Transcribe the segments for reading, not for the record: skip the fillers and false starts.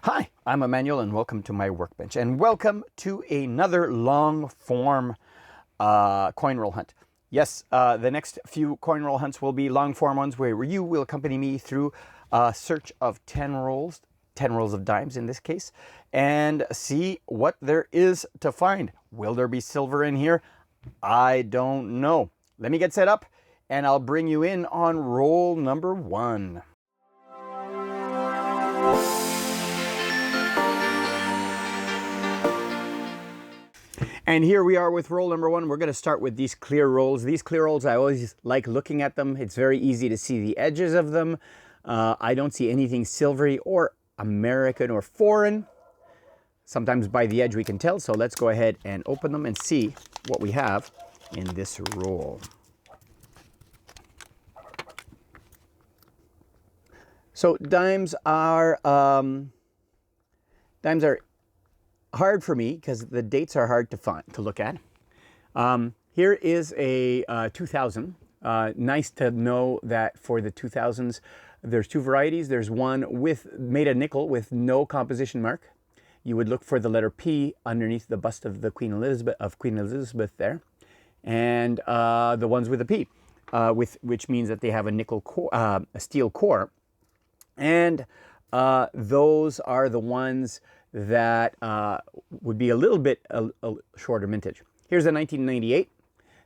Hi, I'm Emmanuel and welcome to my workbench and welcome to another long form coin roll hunt. Yes, the next few coin roll hunts will be long form ones where you will accompany me through a search of 10 rolls of dimes in this case, and see what there is to find. Will there be silver in here? I don't know. Let me get set up and I'll bring you in on roll number 1. And here we are with roll number 1. We're going to start with these clear rolls. These clear rolls, I always like looking at them. It's very easy to see the edges of them. I don't see anything silvery or American or foreign. Sometimes by the edge we can tell. So let's go ahead and open them and see what we have in this roll. So dimes are hard for me because the dates are hard to look at. Here is a 2000. Nice to know that for the 2000s, there's two varieties. There's one made of nickel with no composition mark. You would look for the letter P underneath the bust of the Queen Elizabeth there, and the ones with a P, which means that they have a nickel core, a steel core, and those are the ones that would be a little bit a shorter mintage. Here's a 1998.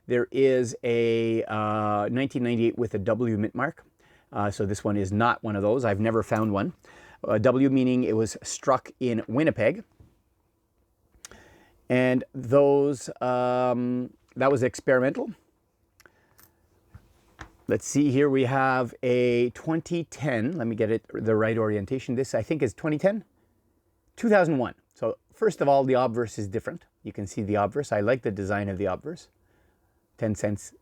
There is a 1998 with a W mint mark. So this one is not one of those. I've never found one. W meaning it was struck in Winnipeg. And those, that was experimental. Let's see, here we have a 2010. Let me get it the right orientation. This I think is 2010. 2001. So first of all, the obverse is different. You can see the obverse. I like the design of the obverse. 10 cents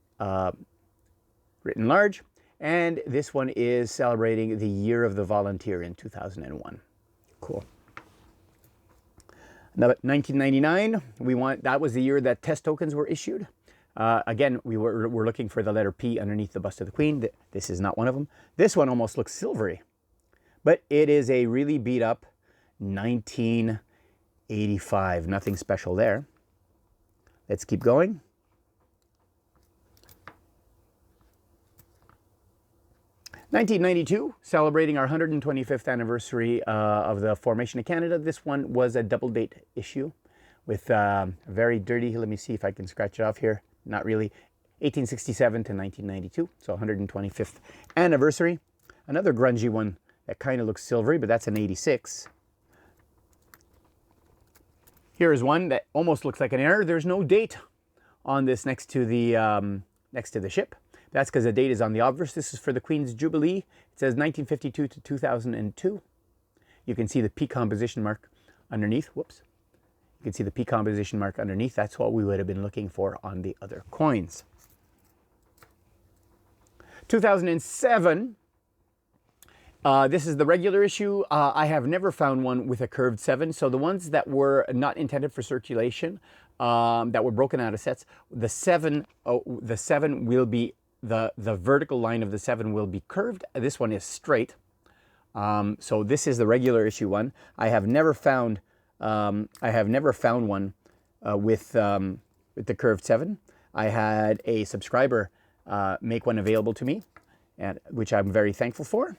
written large. And this one is celebrating the year of the volunteer in 2001. Cool. Now, 1999, that was the year that test tokens were issued. Again, we're looking for the letter P underneath the bust of the Queen. This is not one of them. This one almost looks silvery, but it is a really beat up 1985. Nothing special there. Let's keep going. $1992, celebrating our 125th anniversary of the formation of Canada. This one was a double date issue with very dirty, let me see if I can scratch it off here. Not really. 1867 to 1992, so 125th anniversary. Another grungy one that kind of looks silvery, but that's an 86. Here is one that almost looks like an error. There's no date on this next to the ship. That's because the date is on the obverse. This is for the Queen's Jubilee. It says 1952 to 2002. You can see the P composition mark underneath. Whoops. You can see the P composition mark underneath. That's what we would have been looking for on the other coins. 2007. This is the regular issue. I have never found one with a curved 7. So the ones that were not intended for circulation, that were broken out of sets, the 7 will be, the vertical line of the 7 will be curved. This one is straight. So this is the regular issue one. I have never found one with the curved 7. I had a subscriber make one available to me, which I'm very thankful for.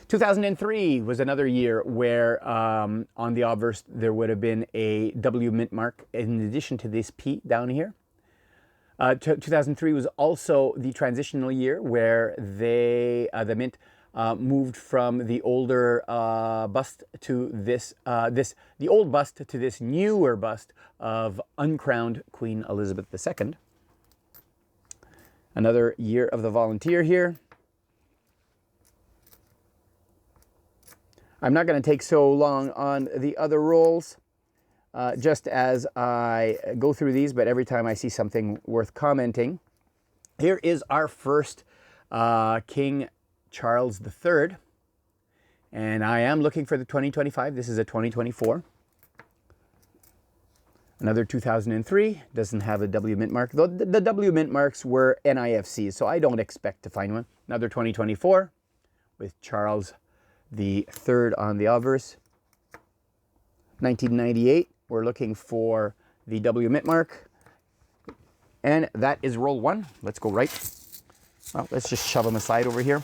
2003 was another year where on the obverse there would have been a W mint mark in addition to this P down here. 2003 was also the transitional year where the mint moved from the older bust to the old bust to this newer bust of uncrowned Queen Elizabeth II. Another year of the volunteer here. I'm not going to take so long on the other rolls just as I go through these, but every time I see something worth commenting. Here is our first King Charles III, and I am looking for the 2025. This is a 2024. Another 2003, doesn't have a W mint mark. The W mint marks were NIFCs, so I don't expect to find one. Another 2024 with Charles the third on the obverse. 1998, we're looking for the W mint mark. And that is roll 1. Let's go right. Well, let's just shove them aside over here.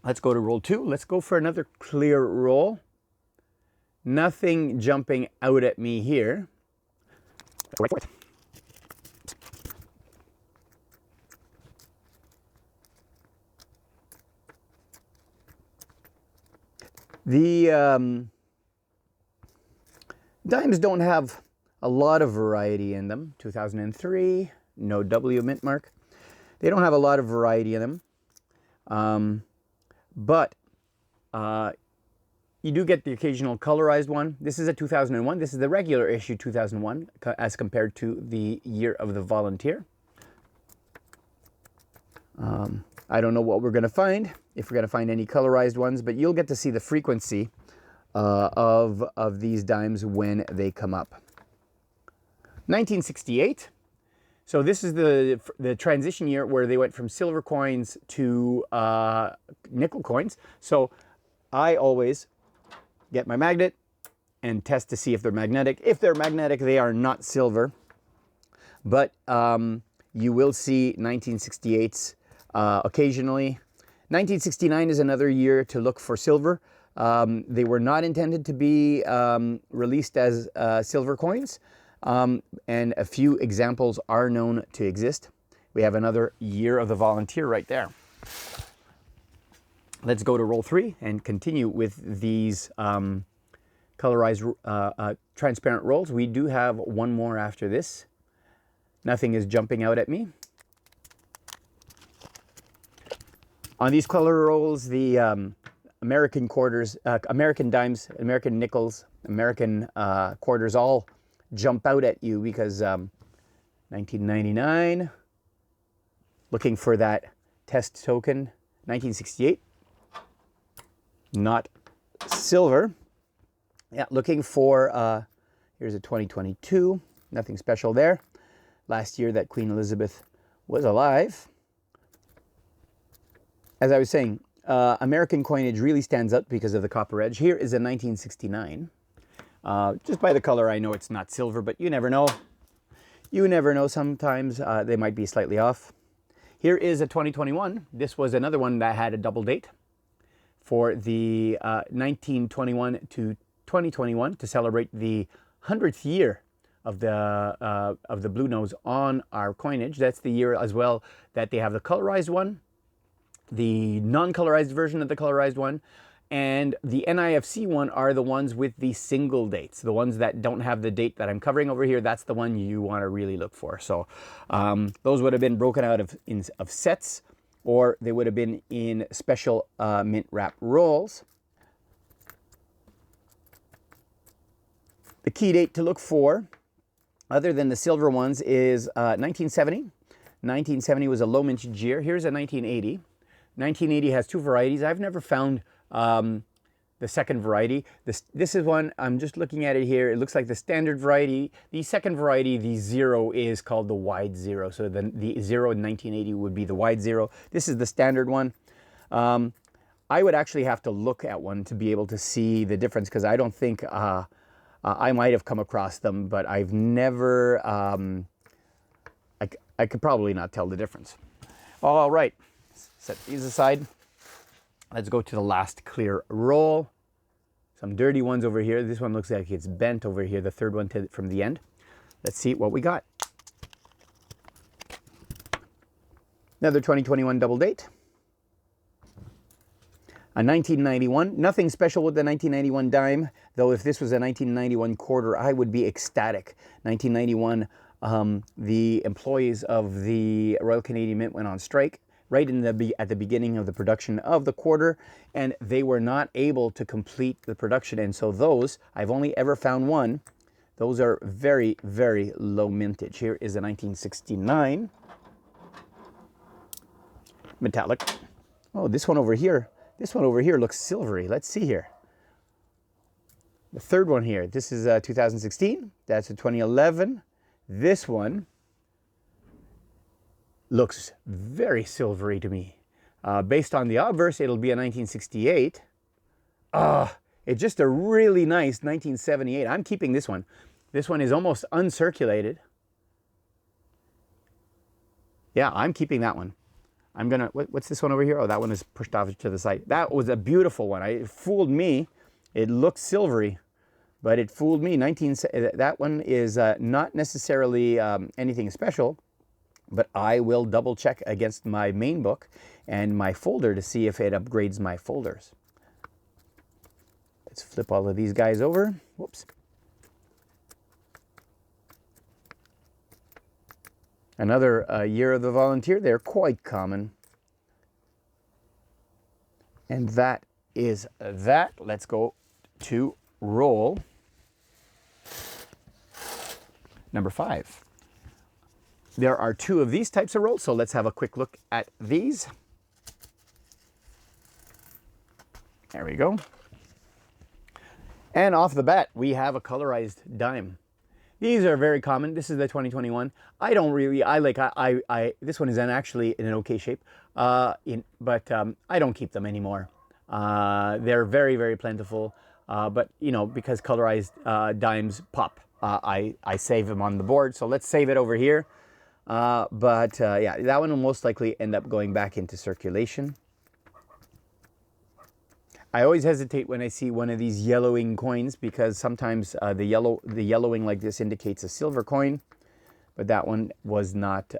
Let's go to roll 2. Let's go for another clear roll. Nothing jumping out at me here. Go right for it. The dimes don't have a lot of variety in them. 2003, no W mint mark. They don't have a lot of variety in them. But you do get the occasional colorized one. This is a 2001. This is the regular issue 2001 as compared to the year of the volunteer. I don't know what we're going to find, if we're going to find any colorized ones, but you'll get to see the frequency of these dimes when they come up. 1968. So this is the transition year where they went from silver coins to nickel coins. So I always get my magnet and test to see if they're magnetic. If they're magnetic, they are not silver. But you will see 1968s occasionally. 1969 is another year to look for silver. They were not intended to be released as silver coins. And a few examples are known to exist. We have another year of the volunteer right there. Let's go to roll 3 and continue with these colorized transparent rolls. We do have one more after this. Nothing is jumping out at me. On these color rolls, the American quarters, American dimes, American nickels, American quarters all jump out at you because 1999, looking for that test token. 1968, not silver. Yeah, looking for, here's a 2022, nothing special there. Last year that Queen Elizabeth was alive. As I was saying, American coinage really stands out because of the copper edge. Here is a 1969. Just by the color, I know it's not silver, but you never know. You never know. Sometimes they might be slightly off. Here is a 2021. This was another one that had a double date for the 1921 to 2021 to celebrate the 100th year of the blue nose on our coinage. That's the year as well that they have the colorized one, the non-colorized version of the colorized one, and the NIFC one are the ones with the single dates. The ones that don't have the date that I'm covering over here, that's the one you want to really look for. So those would have been broken out of sets, or they would have been in special mint wrap rolls. The key date to look for, other than the silver ones, is 1970. 1970 was a low mintage year. Here's a 1980. 1980 has two varieties. I've never found the second variety. This is one, I'm just looking at it here. It looks like the standard variety. The second variety, the zero, is called the wide zero. So the zero in 1980 would be the wide zero. This is the standard one. I would actually have to look at one to be able to see the difference, because I don't think I might have come across them, but I've never, I could probably not tell the difference. All right, set these aside. Let's go to the last clear roll. Some dirty ones over here. This one looks like it's bent over here, the third one from the end. Let's see what we got. Another 2021 double date. A 1991, nothing special with the 1991 dime, though if this was a 1991 quarter, I would be ecstatic. 1991, the employees of the Royal Canadian Mint went on strike right at the beginning of the production of the quarter, and they were not able to complete the production. And so those, I've only ever found one. Those are very, very low mintage. Here is a 1969 metallic. Oh, this one over here. This one over here looks silvery. Let's see here. The third one here, this is 2016. That's a 2011. This one looks very silvery to me. Based on the obverse, it'll be a 1968. It's just a really nice 1978. I'm keeping this one. This one is almost uncirculated. Yeah, I'm keeping that one. I'm gonna, what's this one over here? Oh, that one is pushed off to the side. That was a beautiful one. It fooled me. It looked silvery, but it fooled me. That one is not necessarily anything special, but I will double check against my main book and my folder to see if it upgrades my folders. Let's flip all of these guys over. Whoops. Another Year of the Volunteer. They're quite common. And that is that. Let's go to roll number 5. There are 2 of these types of rolls, so let's have a quick look at these. There we go. And off the bat, we have a colorized dime. These are very common. This is the 2021. I don't really, this one is actually in an okay shape, but I don't keep them anymore. They're very, very plentiful, but you know, because colorized dimes pop, I save them on the board. So let's save it over here. Yeah, that one will most likely end up going back into circulation. I always hesitate when I see one of these yellowing coins because sometimes the yellowing like this indicates a silver coin, but that one was not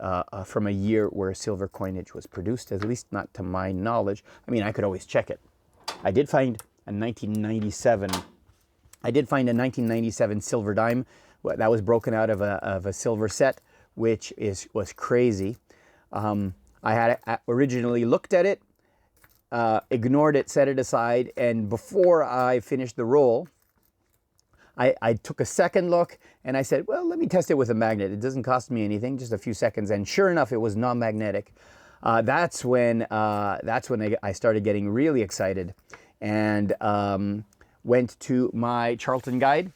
from a year where silver coinage was produced, at least not to my knowledge. I mean, I could always check it. I did find a 1997 silver dime that was broken out of a silver set, which was crazy. I had originally looked at it, ignored it, set it aside, and before I finished the roll, I took a second look and I said, well, let me test it with a magnet. It doesn't cost me anything, just a few seconds, and sure enough, it was non-magnetic. That's when I started getting really excited and went to my Charlton guide,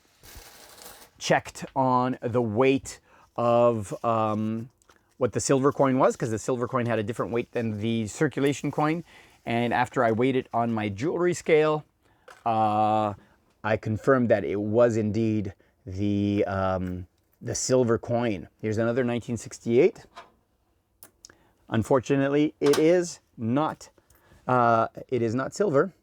checked on the weight of what the silver coin was, because the silver coin had a different weight than the circulation coin. And after I weighed it on my jewelry scale, I confirmed that it was indeed the silver coin. Here's another 1968. Unfortunately, it is not silver.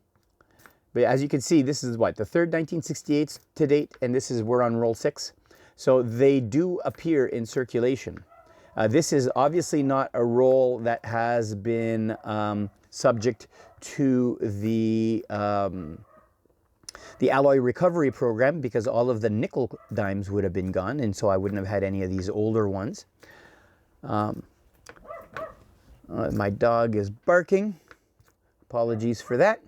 But as you can see, this is what, the third 1968 to date, and we're on roll 6. So they do appear in circulation. This is obviously not a roll that has been subject to the alloy recovery program, because all of the nickel dimes would have been gone, and so I wouldn't have had any of these older ones. My dog is barking. Apologies for that.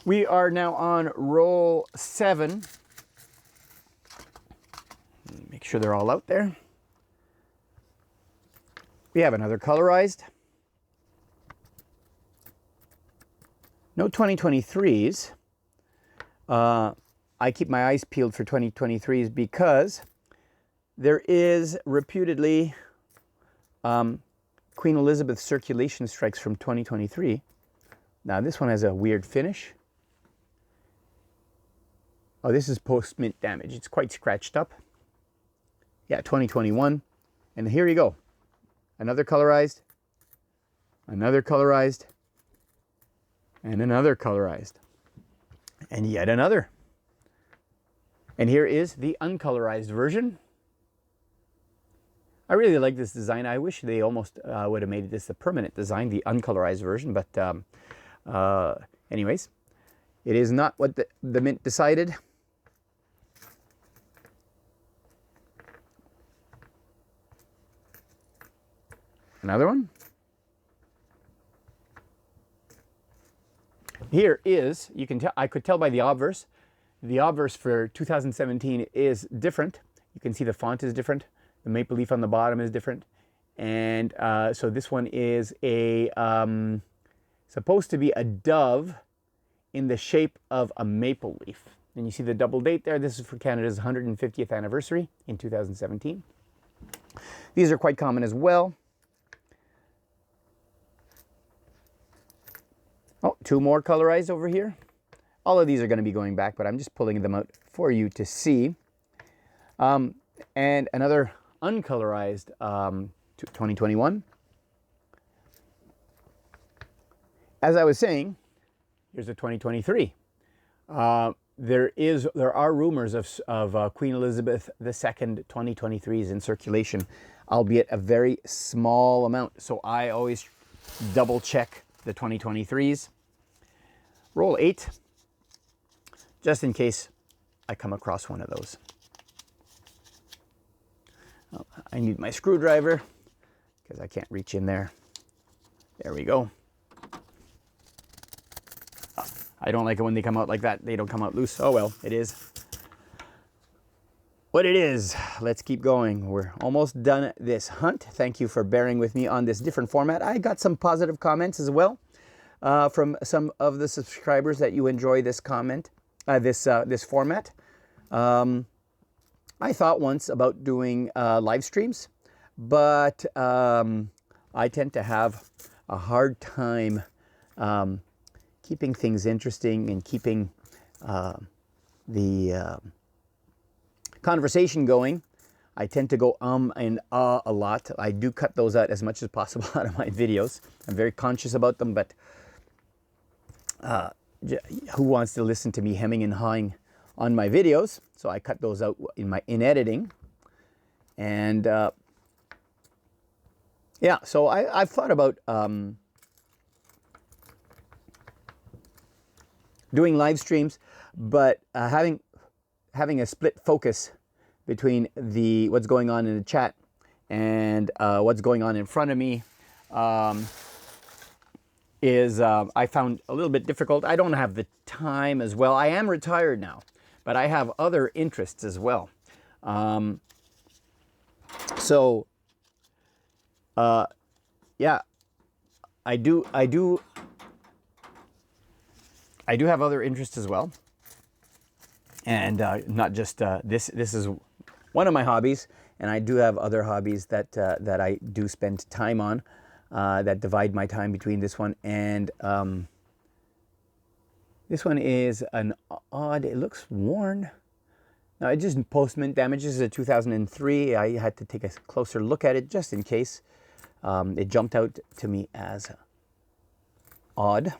We are now on roll 7. Make sure they're all out there. We have another colorized. No 2023s. I keep my eyes peeled for 2023s because there is reputedly Queen Elizabeth circulation strikes from 2023. Now this one has a weird finish. Oh, this is post-mint damage. It's quite scratched up. Yeah, 2021. And here you go. Another colorized, and another colorized, and yet another. And here is the uncolorized version. I really like this design. I wish they almost would have made this a permanent design, the uncolorized version. But anyways, it is not what the mint decided. Another one. Here is, you can tell, I could tell by the obverse. The obverse for 2017 is different. You can see the font is different. The maple leaf on the bottom is different. And so this one is a, supposed to be a dove in the shape of a maple leaf. And you see the double date there. This is for Canada's 150th anniversary in 2017. These are quite common as well. Oh, two more colorized over here. All of these are going to be going back, but I'm just pulling them out for you to see. And another uncolorized 2021. As I was saying, here's a 2023. There are rumors of Queen Elizabeth II 2023s in circulation, albeit a very small amount. So I always double check the 2023s. Roll 8, just in case I come across one of those. Oh, I need my screwdriver because I can't reach in there. There we go. Oh, I don't like it when they come out like that. They don't come out loose. Oh well, it is what it is. Let's keep going. We're almost done this hunt. Thank you for bearing with me on this different format. I got some positive comments as well from some of the subscribers that you enjoy this this format. I thought once about doing live streams, but I tend to have a hard time keeping things interesting and keeping the conversation going. I tend to go and a lot. I do cut those out as much as possible out of my videos. I'm very conscious about them, but who wants to listen to me hemming and hawing on my videos? So I cut those out in editing. And yeah, so I've thought about doing live streams, but having a split focus between what's going on in the chat and what's going on in front of me is I found a little bit difficult. I don't have the time as well. I am retired now, but I have other interests as well. Yeah, I do have other interests as well, and not just this. This is one of my hobbies, and I do have other hobbies that I do spend time on. That divide my time between this one and this one is an odd. It looks worn. Now it just postman damage. This is a 2003. I had to take a closer look at it just in case. It jumped out to me as odd.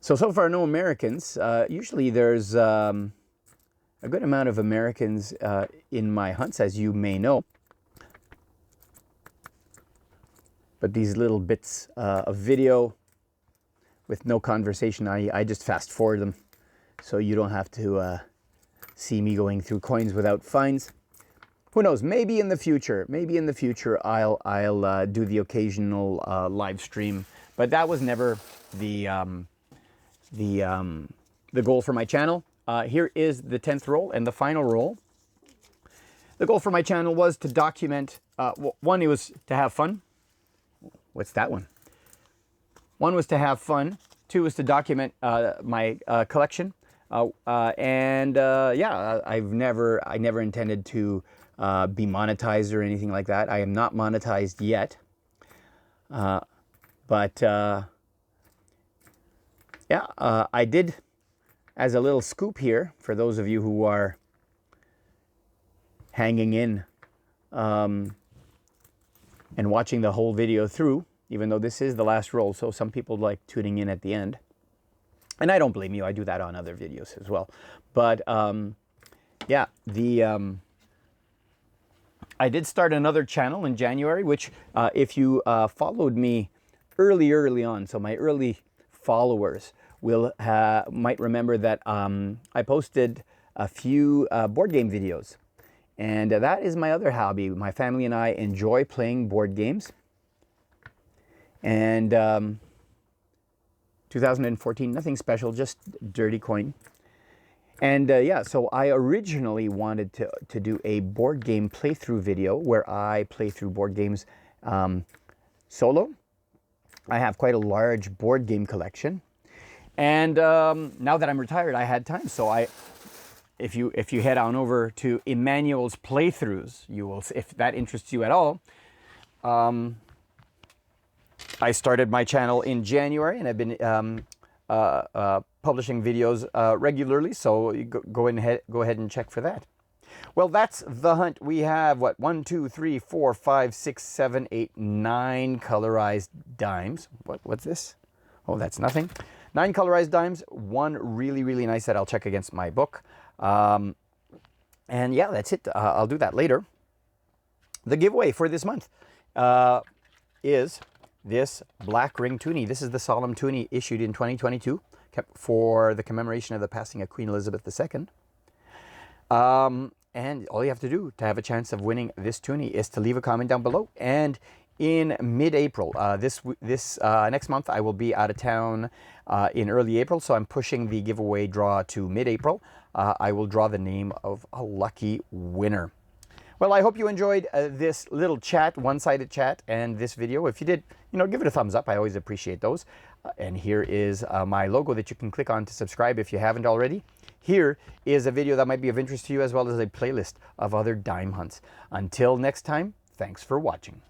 So far, no Americans. Usually there's a good amount of Americans in my hunts, as you may know. But these little bits of video with no conversation, I just fast forward them. So you don't have to see me going through coins without fines. Who knows? Maybe in the future. I'll do the occasional live stream. But that was never the goal for my channel. Here is the 10th roll and the final roll. The goal for my channel was to document. One, it was to have fun. What's that one? One was to have fun. Two was to document my collection. Yeah, I never intended to be monetized or anything like that. I am not monetized yet. Yeah, I did, as a little scoop here, for those of you who are hanging in and watching the whole video through, even though this is the last roll, so some people like tuning in at the end. And I don't blame you, I do that on other videos as well. But yeah, I did start another channel in January, which if you followed me early on, so my early followers might remember that I posted a few board game videos. And that is my other hobby. My family and I enjoy playing board games. And 2014, nothing special, just dirty coin. And yeah, so I originally wanted to do a board game playthrough video where I play through board games solo. I have quite a large board game collection. And now that I'm retired, I had time. So if you head on over to Emmanuel's Playthroughs, you will, if that interests you at all. I started my channel in January, and I've been publishing videos regularly, so you go ahead and check for that. Well, that's the hunt. We have, what, 1, 2, 3, 4, 5, 6, 7, 8, 9 colorized dimes. What's this? Oh, that's nothing. 9 colorized dimes, one really, really nice that I'll check against my book. And yeah, that's it. I'll do that later. The giveaway for this month is this black ring toonie. This is the solemn toonie issued in 2022, kept for the commemoration of the passing of Queen Elizabeth II. And all you have to do to have a chance of winning this toonie is to leave a comment down below. And in mid-April, this next month, I will be out of town in early April, so I'm pushing the giveaway draw to mid-April. I will draw the name of a lucky winner. Well, I hope you enjoyed this little chat, one-sided chat, and this video. If you did, give it a thumbs up. I always appreciate those. And here is my logo that you can click on to subscribe if you haven't already. Here is a video that might be of interest to you, as well as a playlist of other dime hunts. Until next time, thanks for watching.